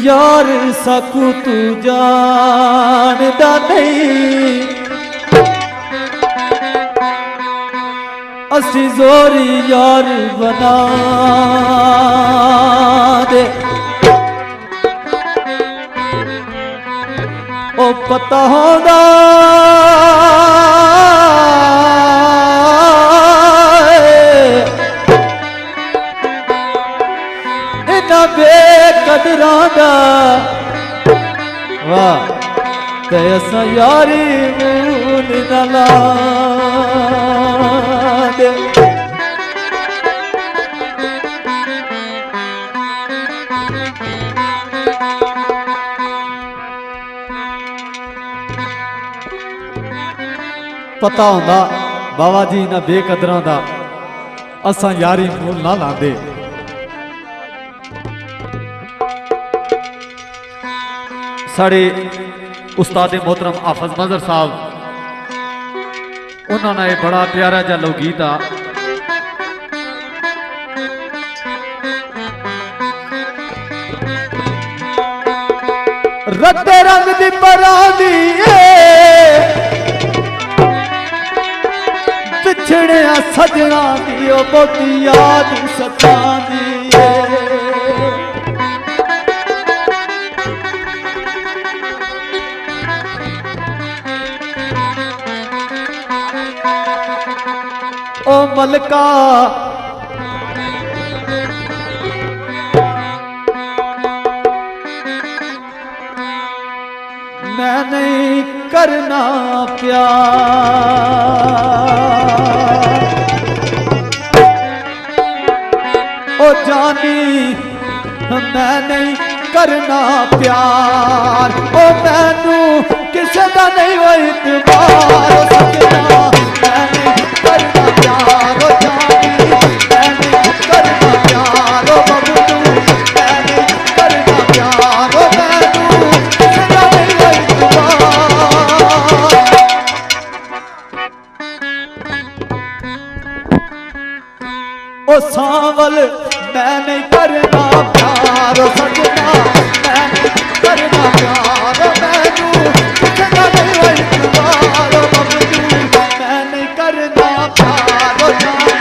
यार सकू तू जानदा नहीं असी जोरी यार बना दे ओ पता होगा इन्हां बेकदरां दा वाह ते असां यारी मूल न ला दे पता होंदा बाबा जी इन्हां बेकदरां दा असां यारी मूल ना लांदे। साढ़े उस्ताद मोहतरम हाफिज मजहर साहब उन्होंने बड़ा प्यारा जा लोकगीत आ रत्ते रंग दी परांदी पिछड़े सजना दी ओ बहुती याद सतांदी ओ मलका मैं नहीं करना प्यार ओ जानी मैं नहीं करना प्यार ओ मैनू किसे दा नहीं हो इतबार ओ सजना मैं नहीं करना प्यार ओ जानी मैं नहीं करना प्यार ओ बबलू मैं नहीं करना प्यार ओ मैनू किसे दा नहीं हो इतबार ओ सांवल मैं नहीं करना प्यार ओ सजना मैं नहीं करना प्यार ओ मैनू किसे दा नहीं हो इतबार ओ बबलू मैं नहीं करना प्यार ओ जानी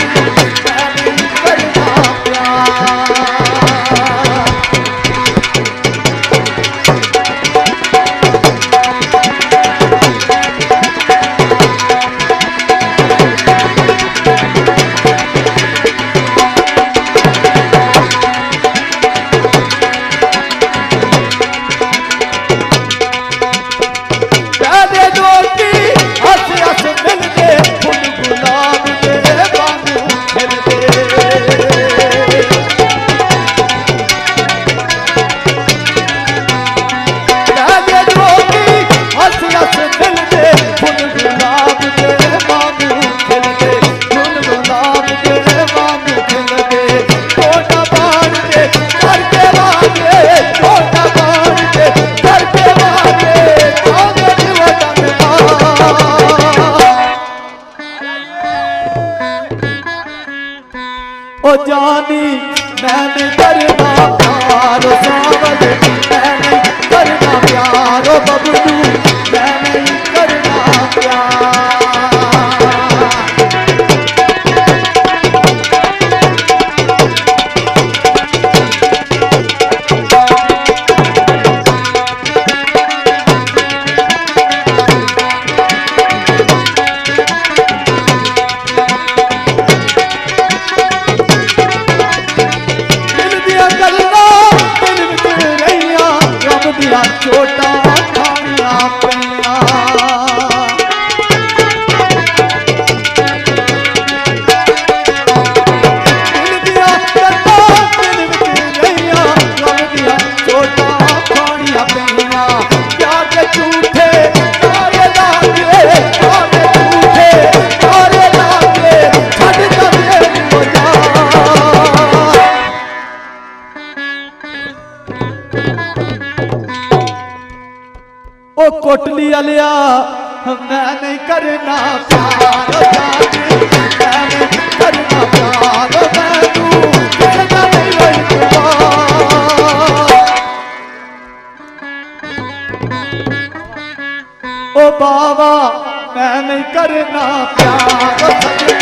मैं नहीं करना प्यार ओ जानी मैं नहीं करना प्यार ओ सांवल मैं नहीं करना प्यार ओ बबलू मैं नहीं करना प्यार चोटा खानिया पैया लिया मैं नहीं करना प्यार जानी मैं नहीं करना प्यार मैनू किसे दा नहीं होई ओ बाबा मैं नहीं करना प्यार